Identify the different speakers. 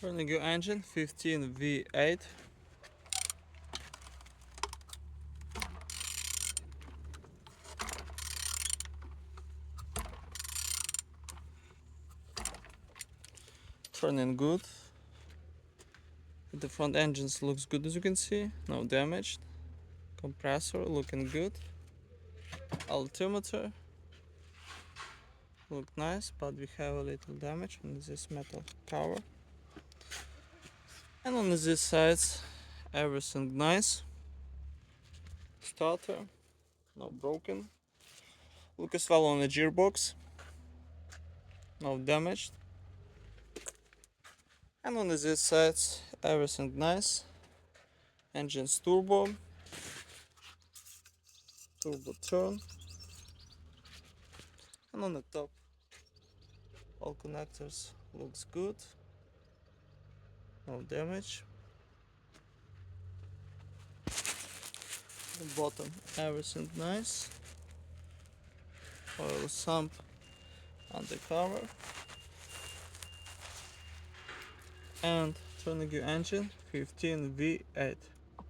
Speaker 1: Turning your engine 15 V8. Turning good. The front engines looks good, as you can see, no damage. Compressor looking good. Altimeter look nice, but we have a little damage on this metal cover. And on these sides everything nice. Starter no broken. Look as well on the gearbox, no damage. And on these sides everything nice. Engine's turbo turn, and on the top all connectors looks good, no damage. The bottom everything nice. Oil sump undercover. And turning your engine 15 V8.